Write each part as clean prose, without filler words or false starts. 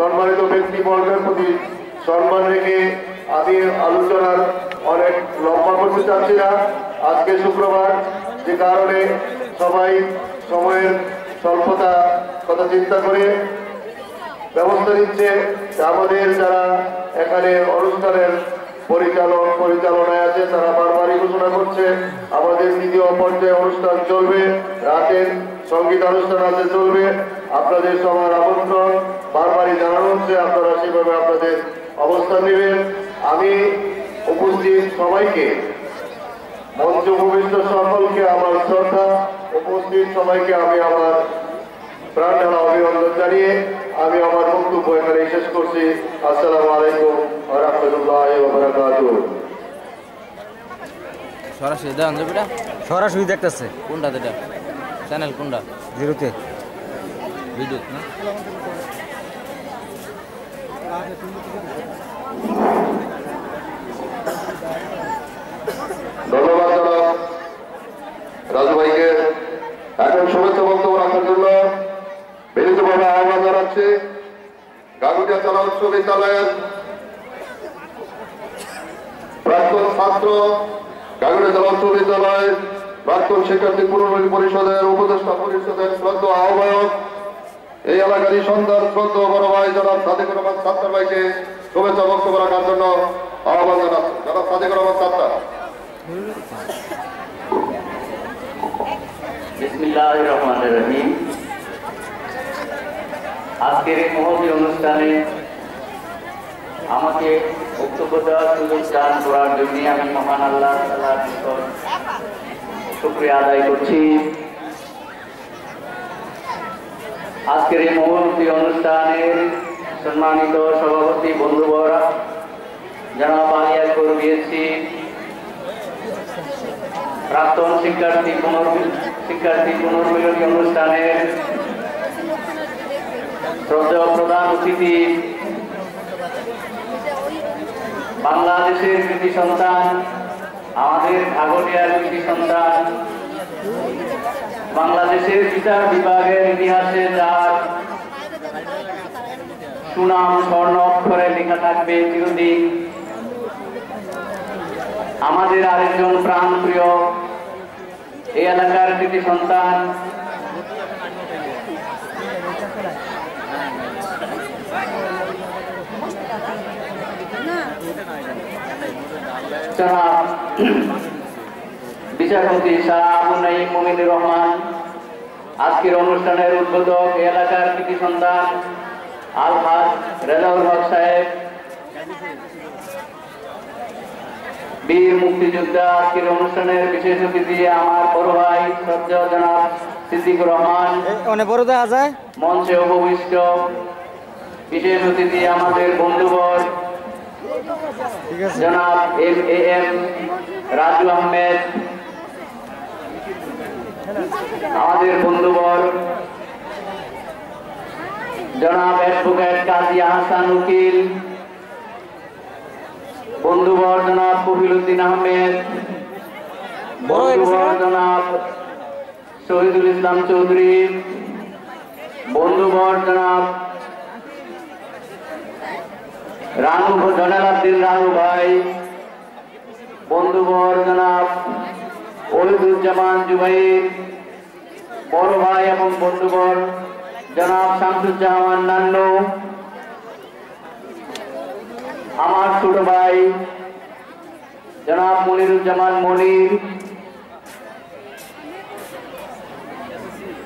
সম্মানিত ব্যক্তিবর্গের প্রতি সম্মান রেখে আমি আলোচনার অনেক লম্বা করতে চাচ্ছি না। আজকে শুক্রবার, যে কারণে সবাই সময়ের স্বল্পতা কথা চিন্তা করে ব্যবস্থা নিচ্ছে। আমাদের যারা এখানে অনুষ্ঠানের পরিচালনায় আছে তারা বারবারই ঘোষণা করছে আমাদের দ্বিতীয় পর্যায়ে অনুষ্ঠান চলবে, রাতের সঙ্গীতানুষ্ঠান আছে চলবে। আপনাদের সবার আমন্ত্রণ বারবারই জানানো হচ্ছে, আপনারা সেভাবে আপনাদের অবস্থান নেবেন। আমি উপস্থিত সবাইকে, মঞ্চ উপবিষ্ট সকলকে আমার শ্রদ্ধা, উপস্থিত সবাইকে আমি আমার প্রাণ ঢালা অভিনন্দন জানিয়ে আমি আমার বক্তব্য এখানে শেষ করছি। আসসালামু আলাইকুম ওয়া রাহমাতুল্লাহি ওয়া বারাকাতুহু। সরাসরি দেন যে বেটা, সরাসরি দেখতেছে কোনটা এটা চ্যানেল কোনটা? জিরোতে ভিডিও না ধন্যবাদ জনাব রাজু ভাইকে। এখন শুভেচ্ছা বক্তব্য রাখার জন্য বিনীতভাবে আহ্বান জানাচ্ছি গাগুটিয়া চালা উচ্চ বিদ্যালয়ের প্রাক্তন ছাত্র, গাগুটিয়া চালা উচ্চ বিদ্যালয়ের প্রাক্তন শিক্ষার্থী পুনর্বাসন পরিষদের উপদেষ্টা পরিষদের শ্রদ্ধ আহ্বায়ক, এই এলাকারই সন্তান শ্রদ্ধ বড় ভাই জনাব সাদিকুর রহমান সাত্তার ভাইকে শুভেচ্ছা বক্তব্য রাখার জন্য আহ্বান জানাচ্ছি। জনাব সাদিকুর রহমান সাত্তার। বিসমিল্লাহির রহমানির রহিম। আজকের এই মহতী অনুষ্ঠানে আমাকে বক্তব্য দেওয়ার সুযোগ দান করার জন্য আমি মহান আল্লাহ তাআলার নিকট শুকরিয়া আদায় করছি। আজকের এই মহতী অনুষ্ঠানের সম্মানিত সভাপতি বন্ধুবর জনাব আলী আকবর বিএসসি, প্রাক্তন শিক্ষার্থী পুনর্মিলনী অনুষ্ঠানের শ্রদ্ধেয় প্রধান অতিথি, বাংলাদেশের কৃতি সন্তান, আমাদের ঘাগটিয়ার কৃতি সন্তান, বাংলাদেশের বিচার বিভাগের ইতিহাসে যার সুনাম স্বর্ণ অক্ষরে লেখা থাকবে চিরদিন, আমাদের আরেকজন প্রাণপ্রিয় এই এলাকার কৃতি সন্তান, জনাব বিচারপতি শাহ আবু নাঈম মুমিনুর রহমান, আজকের অনুষ্ঠানের উদ্বোধক এই এলাকার কৃতি সন্তান আলহাজ রেজাউল হক সাহেব, বীর মুক্তিযোদ্ধা, আজকের অনুষ্ঠানের বিশেষ অতিথি আমার বড় ভাই শ্রদ্ধেয় জনাব সিদ্দিকুর রহমান, অনেক বড় দেখা যায় মঞ্চে উপবিষ্ট বিশেষ অতিথি আমাদের বন্ধুবর জনাব এম রাজু আহমেদ, আমাদের বন্ধুবর জনাব অ্যাডভোকেট কাজী আহসান উকিল, বন্ধুবর জনাব কফিলউদ্দিন আহমেদ, বন্ধুবর জনাব শহীদুল ইসলাম চৌধুরী, বন্ধুবর জনাব জয়নাল রানু ভাই, বন্ধুবর জনাব ওহিদুজ্জামান জুবাইর, বড় ভাই এবং বন্ধুবর জনাব শামসুজ্জামান নান্নু, আমার ছোট ভাই জনাব মনিরুজ্জামান মনির,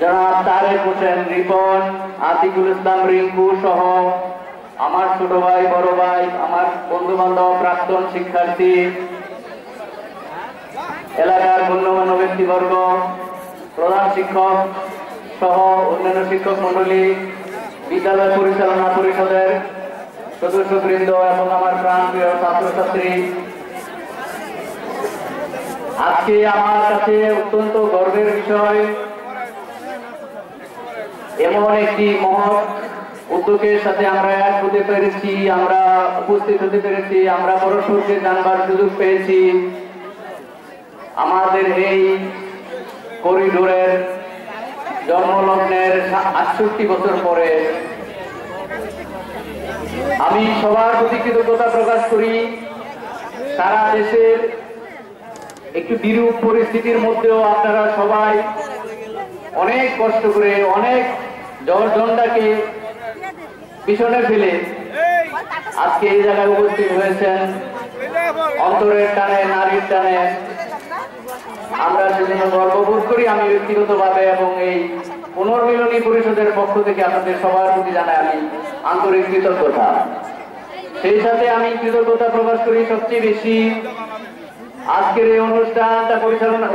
জনাব তারেক হোসেন রিপন, আতিকুল ইসলাম রিঙ্কু সহ আমার ছোট ভাই, বড় ভাই, আমার বন্ধু বান্ধব, প্রাক্তন শিক্ষার্থী, এলাকার গণ্যমান্য ব্যক্তিবর্গ, প্রধান শিক্ষক সহ অন্যান্য শিক্ষক মন্ডলী, বিদ্যালয় পরিচালনা পরিষদের সদস্যবৃন্দ এবং আমার প্রাণপ্রিয় ছাত্রছাত্রী, আজকে আমার কাছে অত্যন্ত গর্বের বিষয়, এমন একটি মহৎ উদ্যোগের সাথে আমরা এক হতে পেরেছি, আমরা উপস্থিত হতে পেরেছি, আমরা পরস্পরকে জানবার সুযোগ পেয়েছি। আমাদের এই করিডোরের জন্মলগ্নের ৬৮ বছর পরে আমি সবার প্রতি কৃতজ্ঞতা প্রকাশ করি। সারা দেশের একটু বিরূপ পরিস্থিতির মধ্যেও আপনারা সবাই অনেক কষ্ট করে, অনেক জনজনটাকে পিছনে ফেলে আজকে এই জায়গায় উপস্থিত হয়েছেন। অন্তরের টানে, নারীর টানে আমরা সেজন্য গর্ববোধ করি। আমি ব্যক্তিগতভাবে এবং এই পুনর্মিলনী পরিষদের পক্ষ থেকে আপনাদের সবার প্রতি জানাই আমি আন্তরিক কৃতজ্ঞতা। সেই সাথে আমি কৃতজ্ঞতা প্রকাশ করি সবচেয়ে বেশি আজকের এই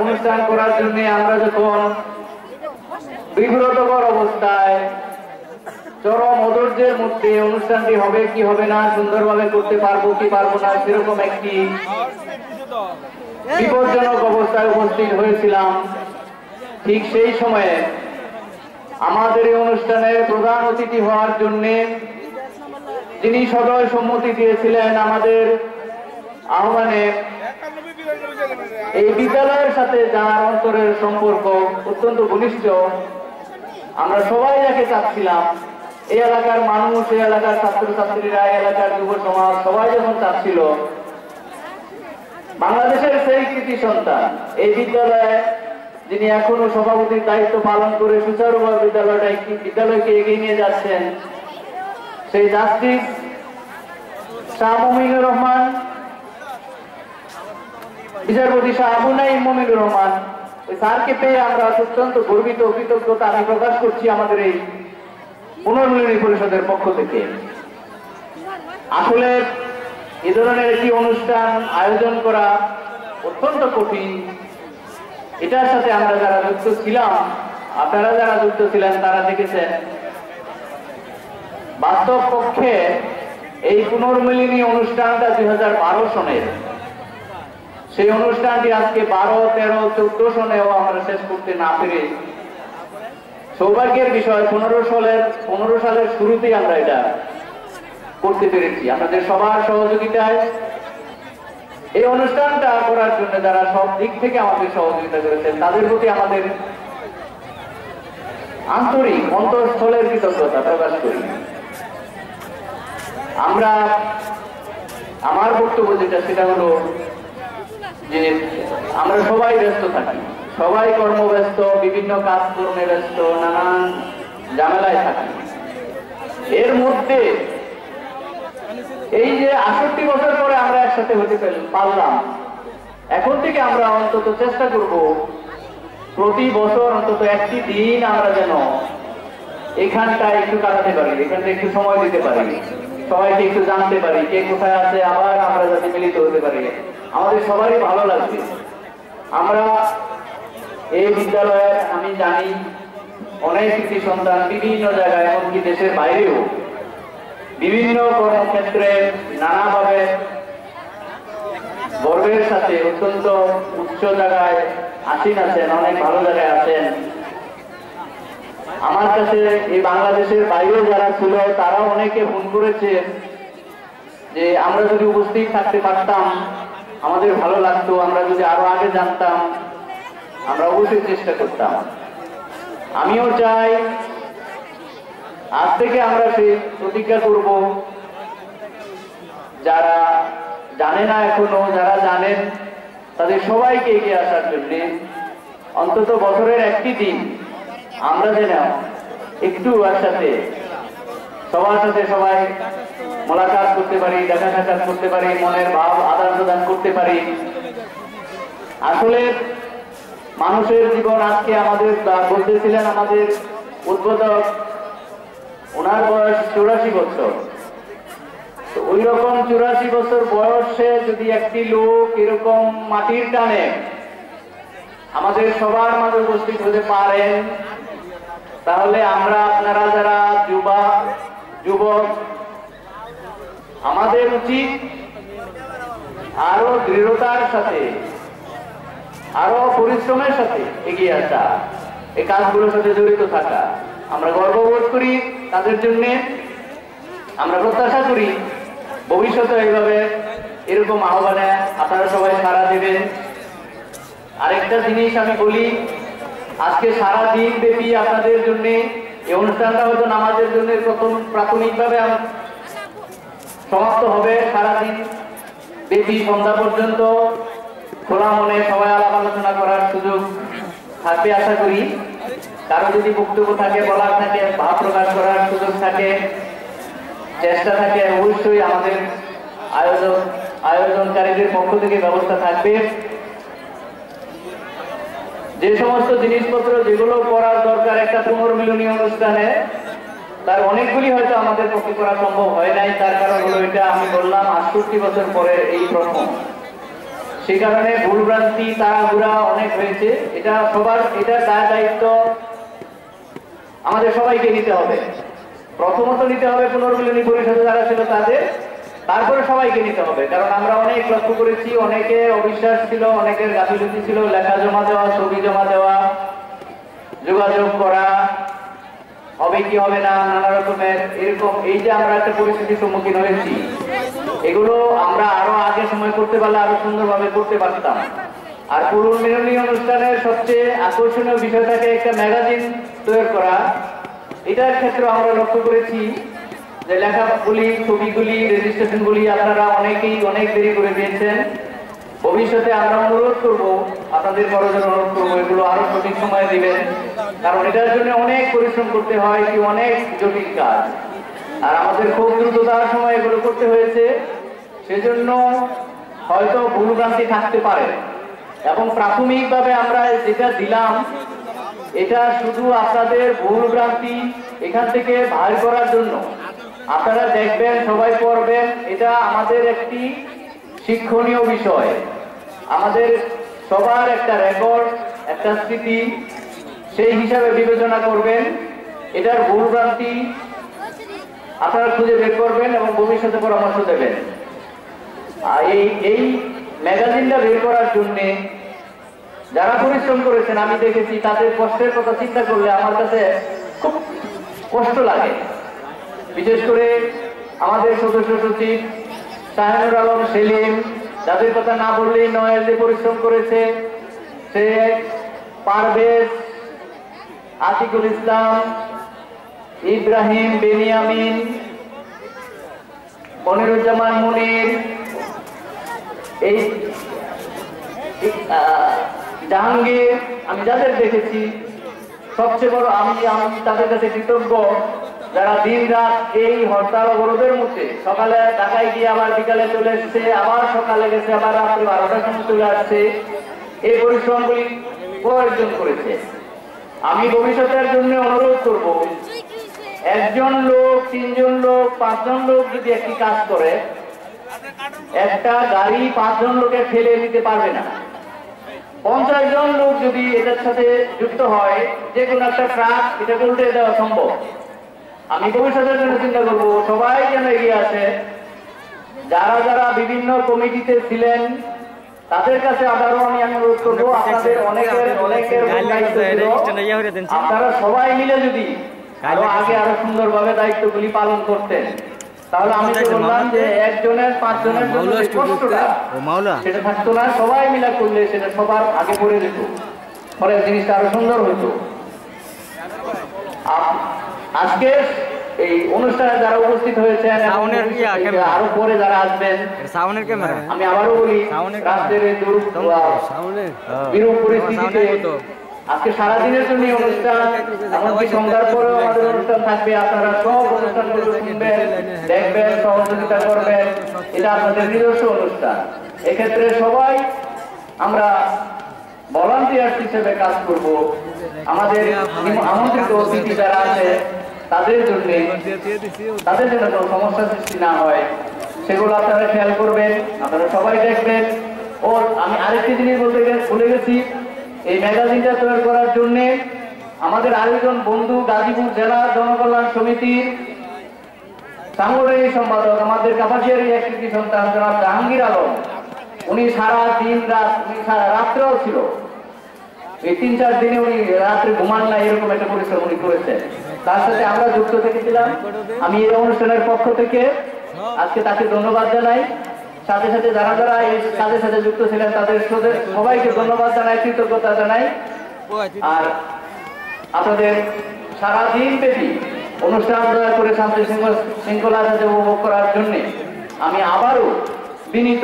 অনুষ্ঠান করার জন্য আমরা যখন বিব্রতকর অবস্থায়, চরম অধৈর্যের মধ্যে অনুষ্ঠানটি হবে কি হবে না, সুন্দরভাবে করতে পারবো কি পারবো না, সেরকম একটি বিপজ্জনক অবস্থায় উপস্থিত হয়েছিলাম, ঠিক সেই সময়ে আমাদের এই অনুষ্ঠানের প্রধান অতিথি হওয়ার জন্য যিনি সদয় সম্মতি দিয়েছিলেন, আমাদের আহ্বানে এই বিদ্যালয়ের সাথে যার অন্তরের সম্পর্ক অত্যন্ত ঘনিষ্ঠ, আমরা সবাই যাকে চাচ্ছিলাম, এই এলাকার মানুষ, এই এলাকার ছাত্রছাত্রীরা, এই এলাকার যুব সমাজ সবাই যখন চাচ্ছিল বাংলাদেশের সেই কৃতি সন্তান এই বিদ্যালয়ে যিনি এখনো সভাপতির দায়িত্ব পালন করে সুচারুভাবে বিদ্যালয়কে এগিয়ে নিয়ে যাচ্ছেন, সেই জাস্টিস শাহ মুমিনুর রহমান, বিচারপতি শাহ আবু নাঈম মুমিনুর রহমান, ওই স্যারকে পেয়ে আমরা অত্যন্ত গর্বিত, কৃতজ্ঞতা আমি প্রকাশ করছি আমাদের এই পুনর্মিলনী পরিষদের পক্ষ থেকে। আসলে এ ধরনের একটি অনুষ্ঠান আয়োজন করা অত্যন্ত কঠিন। এটার সাথে আমরা যারা যুক্ত ছিলাম, আপনারা যারা যুক্ত ছিলেন তারা দেখেছেন বাস্তব পক্ষে এই পুনর্মিলনী অনুষ্ঠানটা 2012 সনের, সেই অনুষ্ঠানটি আজকে 12, 13, 14 সনেও আমরা শেষ করতে না পেরে সৌভাগ্যের বিষয় 15 সালের শুরুতেই আমরা এটা করতে পেরেছি। আপনাদের সবার সহযোগিতায় এই অনুষ্ঠানটা করার জন্য যারা সব দিক থেকে আমাদের সহযোগিতা করেছেন তাদের প্রতি আমাদের আন্তরিক অন্তঃস্থলের কৃতজ্ঞতা প্রকাশ করি। আমরা আমার বক্তব্য যেটা সেটা হলো যে আমরা সবাই ব্যস্ত থাকি, সবাই কর্মব্যস্ত, বিভিন্ন কাজকর্মে ব্যস্ত, নানান ঝামেলায় থাকি। এর মধ্যে এই যে 68 বছর পরে আমরা একসাথে হতে পারলাম, এখন থেকে আমরা অন্তত চেষ্টা করব প্রতি বছর অন্তত একটি দিন আমরা যেন এখানটায় একটু কাটাতে পারি, এখানটা একটু সময় দিতে পারি, সবাইকে একটু জানতে পারি কে কোথায় আছে, আবার আমরা যাতে মিলিত হতে পারি, আমাদের সবারই ভালো লাগবে। আমরা এই বিদ্যালয়ে আমি জানি অনেক কৃতি সন্তান বিভিন্ন জায়গায়, এমনকি দেশের বাইরেও বিভিন্ন কর্মক্ষেত্রে নানাভাবে গর্বের সাথে অত্যন্ত উচ্চ জায়গায় আসীন আছেন, অনেক ভালো জায়গায় আছেন। আমার কাছে এই বাংলাদেশের বাইরে যারা ছিল তারা অনেকে ফোন করেছে যে আমরা যদি উপস্থিত থাকতে পারতাম আমাদের ভালো লাগতো, আমরা যদি আরো আগে জানতাম আমরা অবশ্যই চেষ্টা করতাম। আমিও চাই আজ থেকে আমরা সেই প্রতিজ্ঞা করব, যারা জানে না এখনো, যারা জানেন তাদের সবাইকে এগিয়ে আসার জন্য অন্তত বছরের একটি দিন আমরা যেন একটু একসাথে সবার সাথে সবাই মোলাকাত করতে পারি, দেখা সাক্ষাৎ করতে পারি, মনের ভাব আদান প্রদান করতে পারি। আসলে মানুষের জীবন আজকে আমাদের বলতেছিলেন আমাদের উদ্বোধক, ওনার বয়স 84 বছর। তো ওই রকম 84 বছর বয়সে যদি একটি লোক এরকম মাটির টানে আমাদের সবার মাঝে উপস্থিত হতে পারেন, তাহলে আমরা আপনারা যারা যুবক আমাদের উচিত আরো দৃঢ়তার সাথে, আরো পরিশ্রমের সাথে এগিয়ে আসা, এই কাজগুলোর সাথে জড়িত থাকা। আমরা গর্ববোধ করি তাদের জন্য, আমরা প্রত্যাশা করি ভবিষ্যতে এইভাবে এরকম আহ্বানে আপনারা সবাই সাড়া দেবেন। আরেকটা জিনিস আমি বলি, আজকে সারা দিন ব্যাপী আপনাদের জন্য এই অনুষ্ঠানটা হয়তো আমাদের জন্য প্রথম প্রাথমিকভাবে সমাপ্ত হবে। সারাদিন বেশি সন্ধ্যা পর্যন্ত খোলা মনে সবাই আলাপ আলোচনা করার সুযোগ থাকবে আশা করি। কারো যদি বক্তব্য থাকে, বলার থাকে, ভাব প্রকাশ করার সুযোগ থাকে, চেষ্টা থাকে, অবশ্যই আমাদের আয়োজনকারীদের পক্ষ থেকে ব্যবস্থা থাকবে। যে সমস্ত জিনিসপত্র যেগুলো করার দরকার একটা পুনর্মিলনী অনুষ্ঠানে, তার অনেকগুলি হয়তো আমাদের পক্ষে করা সম্ভব হয় নাই। তার কারণ হলো এটা আমি বললাম 68 বছর পরে এই প্রথম। সেই কারণে ভুলভ্রান্তি তাড়াহুড়া অনেক হয়েছে। এটা সবার, এটা দায়িত্ব আমাদের সবাইকে নিতে হবে। প্রথমত নিতে হবে পুনর্মিলনী পরিষদে যারা ছিল তাদের, তারপরে সবাইকে নিতে হবে। কারণ আমরা অনেক লক্ষ্য করেছি, অনেকে অবিশ্বাস ছিল, অনেকের গাফিলতি ছিল, লেখা জমা দেওয়া, ছবি জমা দেওয়া, যোগাযোগ করা, হবে কি হবে না, নানা রকমের এরকম। এই যে আমরা একটা পরিস্থিতির সম্মুখীন হয়েছি, এগুলো আমরা আরো আগে সময় করতে পারলে আরো সুন্দরভাবে করতে পারতাম। আর পুনর্মিলনী অনুষ্ঠানের সবচেয়ে আকর্ষণীয় বিষয় থাকে একটা ম্যাগাজিন তৈরি করা। এটার ক্ষেত্রে আমরা লক্ষ্য করেছি যে লেখাগুলি, ছবিগুলি, রেজিস্ট্রেশনগুলি আপনারা অনেকেই অনেক দেরি করে দিয়েছেন। ভবিষ্যতে আমরা অনুরোধ করবো, আপনাদের করজোড়ে অনুরোধ করবো, এগুলো আরো সঠিক সময় দিবেন। কারণ এটার জন্য অনেক পরিশ্রম করতে হয়, কি অনেক জটিল কাজ। আর আমাদের খুব দ্রুততার সময় এগুলো করতে হয়েছে, সেজন্য হয়তো ভুলভ্রান্তি থাকতে পারে। এবং প্রাথমিকভাবে আমরা যেটা দিলাম, এটা শুধু আপনাদের ভুলভ্রান্তি এখান থেকে ভার করার জন্য। আপনারা দেখবেন, সবাই পড়বেন, এটা আমাদের একটি শিক্ষণীয় বিষয়, আমাদের সবার একটা রেকর্ড, একটা স্মৃতি, সেই হিসাবে বিবেচনা করবেন। এটার ভুলভ্রান্তি আপনারা খুঁজে বের করবেন এবং ভবিষ্যতে পরামর্শ দেবেন। আর এই ম্যাগাজিনটা বের করার জন্য যারা পরিশ্রম করেছেন আমি দেখেছি, তাদের কষ্টের কথা চিন্তা করলে আমার কাছে খুব কষ্ট লাগে। বিশেষ করে আমাদের সদস্য সচিব শাহিনুর আলম সেলিম, যাদের কথা না বললেই নয়, যে পরিশ্রম করেছে, সে পারভেজ, আতিকুল ইসলাম, ইব্রাহিম, বেনিয়ামিন, মনিরুজ্জামান মুনির, এই জাহাঙ্গীর, আমি যাদের দেখেছি সবচেয়ে বড় আমি তাদের কাছে কৃতজ্ঞ, যারা দিন রাত এই হরতাল অবরোধের মধ্যে, সকালে ঢাকায় গিয়ে আবার বিকালে চলে এসছে, আবার সকালে গেছে, আবার রাত্রে 12টার সময় চলে আসছে, এই পরিশ্রমগুলি প্রয়োজন করেছে। আমি ভবিষ্যতের জন্য অনুরোধ করব, একজন লোক, 3 জন লোক, 5 জন লোক যদি একটি কাজ করে, একটা গাড়ি 5 জন লোকে ফেলে দিতে পারবে না। 50 জন লোক যদি এটার সাথে যুক্ত হয়, যে কোনো একটা ট্রাক এটাকে উল্টে দেওয়া সম্ভব। আমি ভবিষ্যতের জন্য চিন্তা করবো, সবাই যেন এগিয়ে আসে। যারা যারা বিভিন্ন কমিটিতে ছিলেন তাদের কাছে আবারও আমি অনুরোধ করবো, আপনাদের অনেকের দায়িত্ব ছিল, আপনারা সবাই মিলে যদি আরো আগে আরো সুন্দরভাবে দায়িত্বগুলি পালন করতেন, তাহলে আমি তো বললাম যে একজনের 5 জনের জন্য কষ্টটা সেটা থাকতো না। সবাই মিলে করলে সেটা সবার আগে পড়ে যেত, ফলে জিনিসটা আরো সুন্দর হতো। আজকে এই অনুষ্ঠানে যারা উপস্থিত হয়েছেন, আরো পরে যারা আসবেন, আমি আবারও বলি, রাজ্যের এই বিরূপ পরিস্থিতিতে আজকে সারাদিনের জন্য অনুষ্ঠান, এমনকি সন্ধ্যার পরেও আমাদের অনুষ্ঠান থাকবে। আপনারা সব অনুষ্ঠানগুলো শুনবেন, দেখবেন, সহযোগিতা করবেন। এটা আপনাদের নিজস্ব অনুষ্ঠান। এক্ষেত্রে সবাই আমরা ভলান্টিয়ার হিসেবে কাজ করব। আমাদের আমন্ত্রিত অতিথি যারা আছে তাদের জন্য কোনো সমস্যা সৃষ্টি না হয়, সেগুলো আপনারা খেয়াল করবেন, আপনারা সবাই দেখবেন। ও আমি আরেকটি জিনিস বলতে ভুলে গেছি, এই ম্যাগাজিনটা তৈরি করার জন্য আমাদের আরেকজন বন্ধু, গাজীপুর জেলা জনকল্যাণ সমিতির সাংগঠনিক সম্পাদক, আমাদের কাপাসিয়ারই একটি সন্তান জনাব জাহাঙ্গীর আলম, উনি সারা দিন রাত, উনি সারা রাত্রেও ছিল, এই 3-4 দিনে উনি রাত্রে ঘুমান না, এরকম একটা পরিশ্রম উনি করেছেন। তার সাথে আমরা যুক্ত থেকেছিলাম। আমি এই অনুষ্ঠানের পক্ষ থেকে আজকে তাকে ধন্যবাদ জানাই। সাথে সাথে যারা যারা এই কাজের সাথে যুক্ত ছিলেন তাদের সবাইকে ধন্যবাদ জানাই, কৃতজ্ঞতা জানাই। আর আপনাদের সারাদিন ব্যাপী অনুষ্ঠান দয়া করে শান্তি শৃঙ্খলার সাথে উপভোগ করার জন্য আমি আবারও বিনীত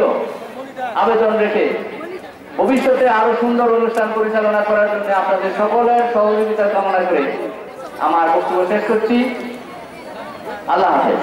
আবেদন রেখে ভবিষ্যতে আরো সুন্দর অনুষ্ঠান পরিচালনা করার জন্য আপনাদের সকলের সহযোগিতা কামনা করে আমার বক্তব্য শেষ করছি। আল্লাহ হাফেজ।